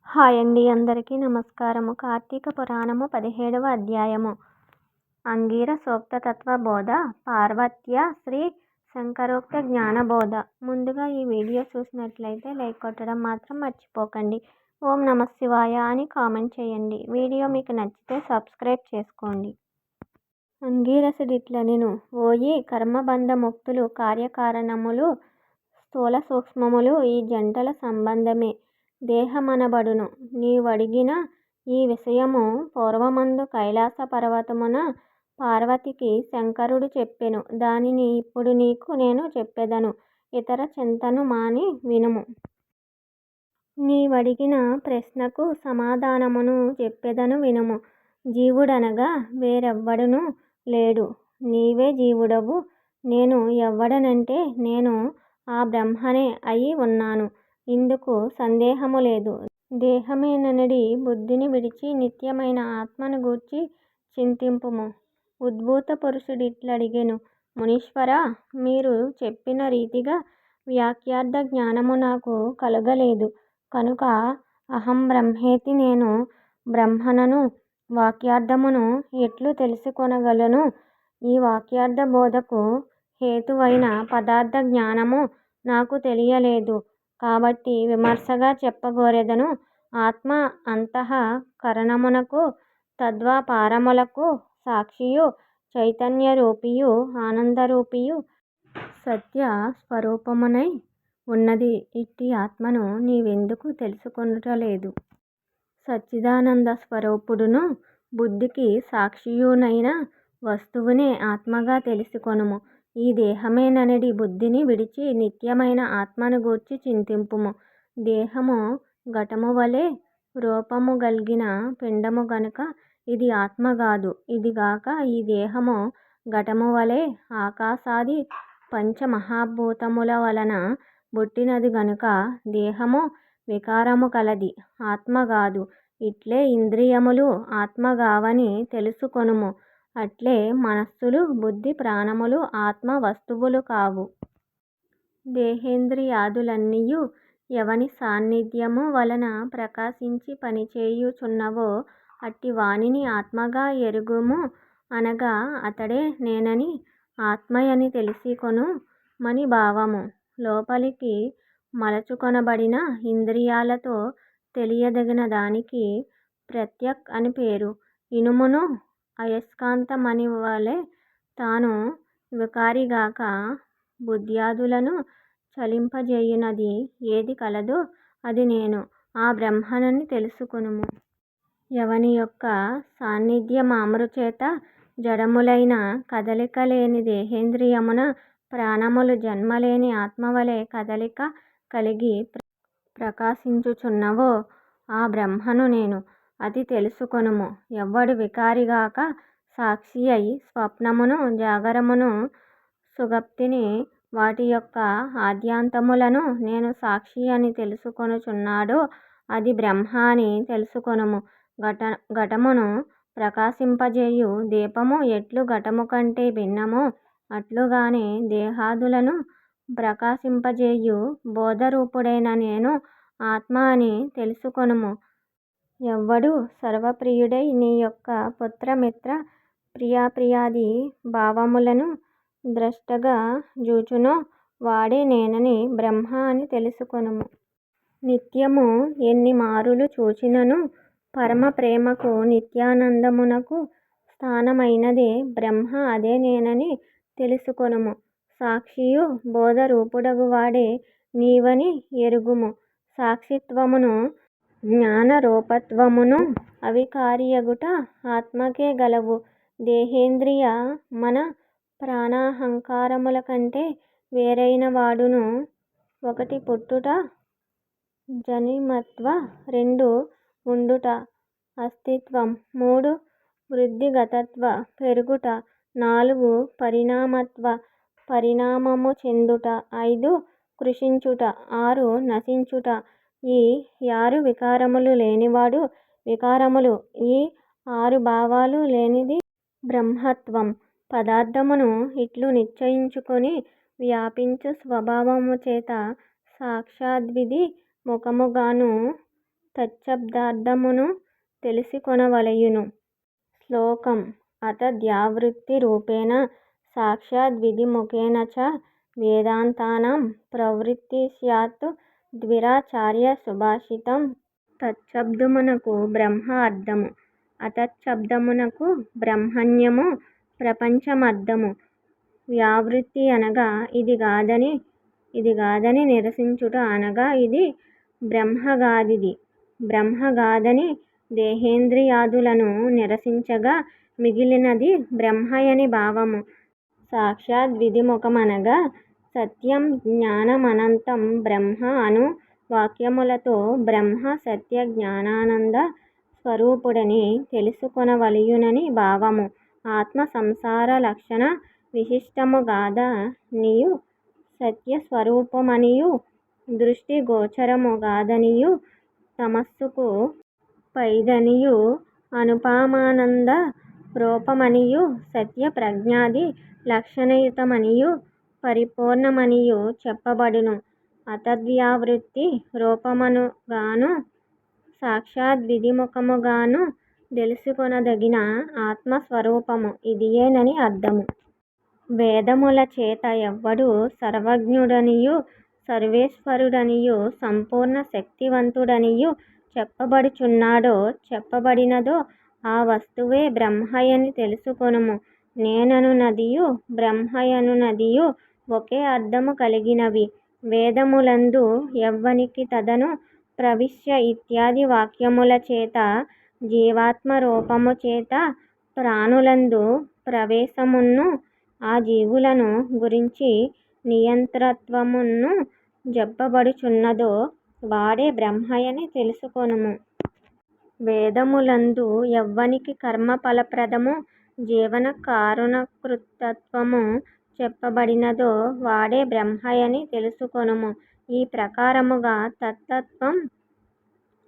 Hi అండి, అందరికీ నమస్కారము. కార్తీక పురాణము 17వ అధ్యాయము. అంగీర సూక్త తత్వ బోధ పార్వత్య శ్రీ శంకరోక్త జ్ఞాన బోధ. ముందుగా ఈ వీడియో చూసినట్లయితే లైక్ కొట్టడం మాత్రం మర్చిపోకండి. ఓం నమ శివాయ అని కామెంట్ చేయండి. వీడియో మీకు నచ్చితే సబ్స్క్రైబ్ చేసుకోండి. అంగీరసుడిట్లనెను, ఓయి కర్మబంధ ముక్తులు కార్యకారణములు స్థూల సూక్ష్మములు ఈ జంటల సంబంధమే దేహమనబడును. నీవడిగిన ఈ విషయము పూర్వమందు కైలాస పర్వతమున పార్వతికి శంకరుడు చెప్పెను. దానిని ఇప్పుడు నీకు నేను చెప్పెదను. ఇతర చింతను మాని వినుము. నీవడిగిన ప్రశ్నకు సమాధానమును చెప్పెదను వినుము. జీవుడనగా వేరెవ్వడును లేడు. నీవే జీవుడవు. నేను ఎవ్వడనంటే నేను ఆ బ్రహ్మనే అయి ఉన్నాను. ఇందుకు సందేహము లేదు. దేహమేననడి బుద్ధిని విడిచి నిత్యమైన ఆత్మను గూర్చి చింతింపుము. ఉద్భూత పురుషుడిట్లడిగెను, మునీశ్వరా, మీరు చెప్పిన రీతిగా వాక్యార్థ జ్ఞానము నాకు కలుగలేదు. కనుక అహం బ్రహ్మేతి, నేను బ్రహ్మనను వాక్యార్థమును ఎట్లు తెలుసుకొనగలను? ఈ వాక్యార్థ బోధకు హేతువైన పదార్థ జ్ఞానము నాకు తెలియలేదు. కాబట్టి విమర్శగా చెప్పగోరెదను. ఆత్మ అంతః కరణమునకు తద్వాపారములకు సాక్షియు చైతన్యరూపియు ఆనందరూపియు సత్య స్వరూపమునై ఉన్నది. ఇట్టి ఆత్మను నీవెందుకు తెలుసుకొనుటలేదు? సచ్చిదానంద స్వరూపుడును బుద్ధికి సాక్షియునైన వస్తువునే ఆత్మగా తెలిసికొనుము. ఈ దేహమేననడి బుద్ధిని విడిచి నిత్యమైన ఆత్మను గూర్చి చింతింపుము. దేహము ఘటమువలె రూపము గల్గిన పిండము గనుక ఇది ఆత్మగాదు. ఇదిగాక ఈ దేహము ఘటమువలె ఆకాశాది పంచమహాభూతముల వలన పుట్టినది గనుక దేహము వికారము కలది, ఆత్మగాదు. ఇట్లే ఇంద్రియములు ఆత్మగావని తెలుసుకొనుము. అట్లే మనస్సులు బుద్ధి ప్రాణములు ఆత్మ వస్తువులు కావు. దేహేంద్రియాదులన్నీయు ఎవని సాన్నిధ్యము వలన ప్రకాశించి పనిచేయుచున్నవో అట్టి వానిని ఆత్మగా ఎరుగుము అనగా అతడే నేనని ఆత్మయని తెలిసికొను మని భావము. లోపలికి మలచుకొనబడిన ఇంద్రియాలతో తెలియదగిన దానికి ప్రత్యక్ అని పేరు. ఇనుమును అయస్కాంతమనివలె తాను వికారిగాక బుద్ధ్యాదులను చలింపజేయునది ఏది కలదో అది నేను ఆ బ్రహ్మనని తెలుసుకొనుము. ఎవని యొక్క సాన్నిధ్యమామృచేత జడములైన కదలిక లేని దేహేంద్రియమున ప్రాణములు జన్మలేని ఆత్మవలె కదలిక కలిగి ప్రకాశించుచున్నవో ఆ బ్రహ్మను నేను. అది తెలుసుకొనుము. ఎవ్వడు వికారిగాక సాక్షి అయి స్వప్నమును జాగరమును సుషుప్తిని వాటి యొక్క ఆద్యంతములను నేను సాక్షి అని తెలుసుకొనుచున్నాడో అది బ్రహ్మ అని తెలుసుకొనుము. ఘటమును ప్రకాశింపజేయు దీపము ఎట్లు ఘటము కంటే భిన్నమో అట్లుగానే దేహాదులను ప్రకాశింపజేయు బోధరూపుడైన నేను ఆత్మ అని తెలుసుకొనుము. ఎవ్వడు సర్వప్రియుడై నీ యొక్క పుత్రమిత్ర ప్రియాప్రియాది భావములను ద్రష్టగా జూచునో వాడే నేనని బ్రహ్మ అని తెలుసుకొనుము. నిత్యము ఎన్ని మారులు చూచినను పరమ ప్రేమకు నిత్యానందమునకు స్థానమైనదే బ్రహ్మ, అదే నేనని తెలుసుకొనుము. సాక్షియు బోధరూపుడగువాడే నీవని ఎరుగుము. సాక్షిత్వమును జ్ఞానరూపత్వమును అవికారియగుట ఆత్మకే గలవు. దేహేంద్రియ మన ప్రాణాహంకారముల కంటే వేరైన వాడును. ఒకటి పుట్టుట జనిమత్వ, 2 ఉండుట అస్తిత్వం, 3 వృద్ధిగతత్వ పెరుగుట, 4 పరిణామత్వ పరిణామము చెందుట, 5 కృశించుట, 6 నశించుట. ఈ 6 వికారములు లేనివాడు వికారములు ఈ 6 భావాలు లేనిది బ్రహ్మత్వం. పదార్థమును ఇట్లు నిశ్చయించుకొని వ్యాపించు స్వభావముచేత సాక్షాద్విధి ముఖముగాను తచ్చబ్దార్థమును తెలిసికొనవలయును. శ్లోకం అతద్వ్యావృత్తి రూపేణ సాక్షాద్విధిముఖేన చ వేదాంతానాం ప్రవృత్తి స్యాత్ ద్విరాచార్య సుభాషితం. తచ్చబ్దమునకు బ్రహ్మ అర్థము, అతచ్చబ్దమునకు బ్రహ్మణ్యము ప్రపంచమర్థము. వ్యావృత్తి అనగా ఇది గాదని నిరసించుట అనగా ఇది బ్రహ్మగాదిది బ్రహ్మగాదని దేహేంద్రియాదులను నిరసించగా మిగిలినది బ్రహ్మయని భావము. సాక్షాద్విధిముఖమనగా సత్యం జ్ఞానమనంతం బ్రహ్మ అను వాక్యములతో బ్రహ్మ సత్య జ్ఞానానంద స్వరూపుడని తెలుసుకొనవలయునని భావము. ఆత్మ సంసార లక్షణ విశిష్టముగాదనియు సత్యస్వరూపమనియు దృష్టి గోచరముగాదనియు తమస్సుకు పైదనియు అనుపమానంద రూపమనియు సత్య ప్రజ్ఞాది లక్షణయుతమనియు పరిపూర్ణమనియు చెప్పబడును. అతద్వ్యావృత్తి రూపముగాను సాక్షాద్విధిముఖముగాను తెలుసుకొనదగిన ఆత్మస్వరూపము ఇదియేనని అర్థము. వేదముల చేత ఎవ్వడు సర్వజ్ఞుడనియు సర్వేశ్వరుడనియు సంపూర్ణ శక్తివంతుడనియు చెప్పబడుచున్నాడో చెప్పబడినదో ఆ వస్తువే బ్రహ్మయని తెలుసుకొనుము. నేననునదియు బ్రహ్మయనునదియు ఒకే అర్థము కలిగినవి. వేదములందు ఎవ్వనికి తదను ప్రవిశ్య ఇత్యాది వాక్యముల చేత జీవాత్మరూపము చేత ప్రాణులందు ప్రవేశమును ఆ జీవులను గురించి నియంతృత్వమును చెప్పబడుచున్నదో వాడే బ్రహ్మయని తెలుసుకొనుము. వేదములందు ఎవ్వనికి కర్మ ఫలప్రదము జీవన కారణకృత్తత్వము చెప్పబడినదో వాడే బ్రహ్మయని తెలుసుకొనుము. ఈ ప్రకారముగా తత్తత్వం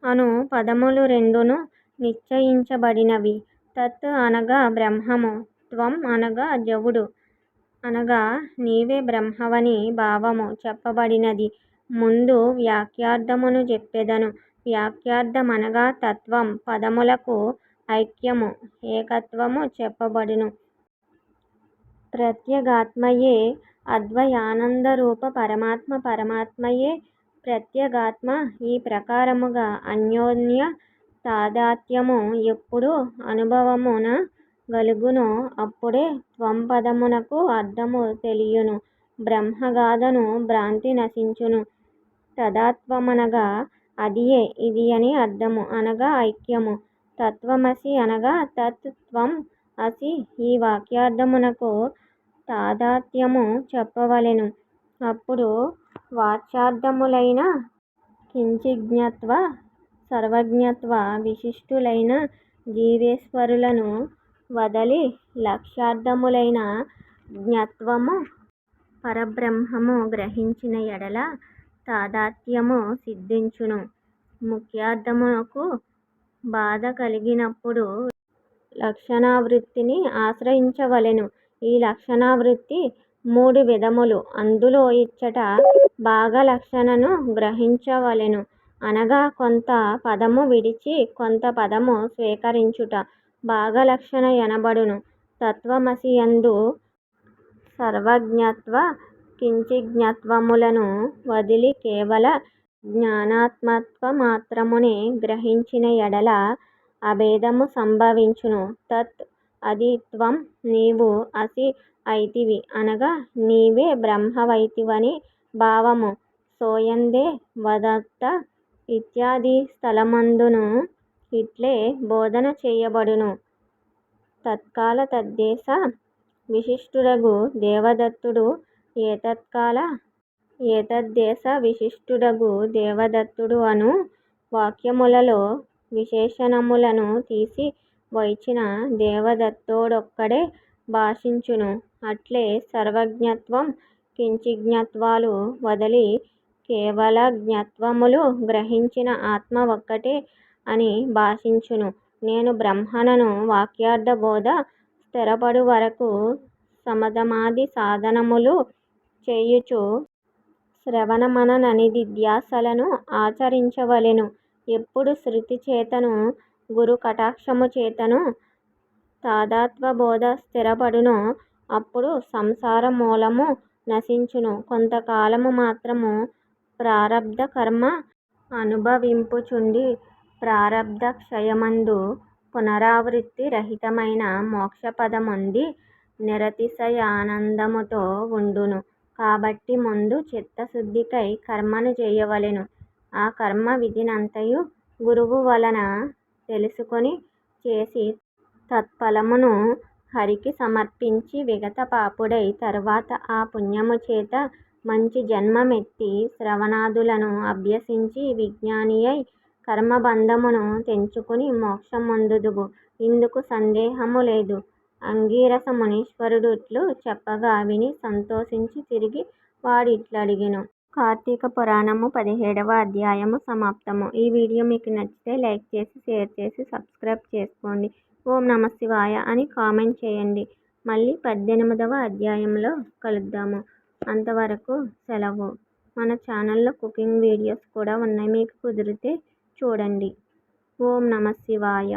అను పదములు రెండును నిశ్చయించబడినవి. తత్ అనగా బ్రహ్మము, త్వం అనగా జవుడు అనగా నీవే బ్రహ్మవని భావము చెప్పబడినది. ముందు వాక్యార్థమును చెప్పెదను. వాక్యార్థమనగా తత్వం పదములకు ఐక్యము ఏకత్వము చెప్పబడును. ప్రత్యేగాత్మయే అద్వయానందరూప పరమాత్మ పరమాత్మయే ప్రత్యేగాత్మ. ఈ ప్రకారముగా అన్యోన్య తాదాత్మ్యము ఎప్పుడు అనుభవమున గలుగునో అప్పుడే త్వం పదమునకు అర్థము తెలియును. బ్రహ్మగాథను భ్రాంతి నశించును. తాదాత్మ్యమనగా అదియే ఇదియని అర్థము అనగా ఐక్యము. తత్వమసి అనగా తత్ త్వం అసి. ఈ వాక్యార్థమునకు తాదాత్మ్యము చెప్పవలెను. అప్పుడు వాచ్యార్థములైన కించిజ్ఞత్వ సర్వజ్ఞత్వ విశిష్టులైన జీవేశ్వరులను వదలి లక్ష్యార్థములైన జ్ఞత్వము పరబ్రహ్మము గ్రహించిన ఎడల తాదాత్మ్యము సిద్ధించును. ముఖ్యార్థమునకు బాధ కలిగినప్పుడు లక్షణావృత్తిని ఆశ్రయించవలెను. ఈ లక్షణావృత్తి మూడు విధములు. అందులో ఇచ్చట భాగలక్షణను గ్రహించవలెను. అనగా కొంత పదము విడిచి కొంత పదము స్వీకరించుట భాగలక్షణ యనబడును. తత్వమసి యందు సర్వజ్ఞత్వ కించిజ్ఞత్వములను వదిలి కేవల జ్ఞానాత్మత్వమాత్రమునే గ్రహించిన ఎడల అభేదము సంభవించును. తత్ అది త్వం నీవు అసి అయితివి అనగా నీవే బ్రహ్మవైతివని భావము. సోయందే వదత్త ఇత్యాది స్థలమందును ఇట్లే బోధన చేయబడును. తత్కాల తద్దేశ విశిష్టుడగు దేవదత్తుడు ఏతత్కాల ఏతద్దేశ విశిష్టుడగు దేవదత్తుడు అను వాక్యములలో విశేషణములను తీసి వైచిన దేవదత్తోడొక్కడే భాషించును. అట్లే సర్వజ్ఞత్వం కించిజ్ఞత్వాలు వదలి కేవలజ్ఞత్వములు గ్రహించిన ఆత్మ ఒక్కటే అని భాషించును. నేను బ్రహ్మనను వాక్యార్థ బోధ స్థిరపడు వరకు శమదమాది సాధనములు చేయుచు శ్రవణ మనన నిధిధ్యాసలను ఆచరించవలెను. ఎప్పుడు శృతి చేతను గురు కటాక్షము చేతను తాదాత్వ బోధ స్థిరపడునో అప్పుడు సంసార మూలము నశించును. కొంతకాలము మాత్రము ప్రారబ్ధ కర్మ అనుభవింపుచుండి ప్రారబ్ధ క్షయమందు పునరావృత్తి రహితమైన మోక్షపదమొంది నిరతిశయానందముతో ఉండును. కాబట్టి ముందు చిత్తశుద్ధికై కర్మను చేయవలెను. ఆ కర్మ విధినంతయు గురువు వలన తెలుసుకొని చేసి తత్ఫలమును హరికి సమర్పించి విగత పాపుడై తరువాత ఆ పుణ్యము చేత మంచి జన్మమెత్తి శ్రవణాదులను అభ్యసించి విజ్ఞానియై కర్మబంధమును తెంచుకుని మోక్షమొందుదువు. ఇందుకు సందేహము లేదు. అంగీరస మునీశ్వరుడిట్లు చెప్పగా విని సంతోషించి తిరిగి వాడిట్లడిగెను. కార్తీక పురాణము 17వ అధ్యాయము సమాప్తము. ఈ వీడియో మీకు నచ్చితే లైక్ చేసి షేర్ చేసి సబ్స్క్రైబ్ చేసుకోండి. ఓం నమః శివాయ అని కామెంట్ చేయండి. మళ్ళీ 18వ అధ్యాయంలో కలుద్దాము. అంతవరకు సెలవు. మన ఛానల్లో కుకింగ్ వీడియోస్ కూడా ఉన్నాయి. మీకు కుదిరితే చూడండి. ఓం నమః శివాయ.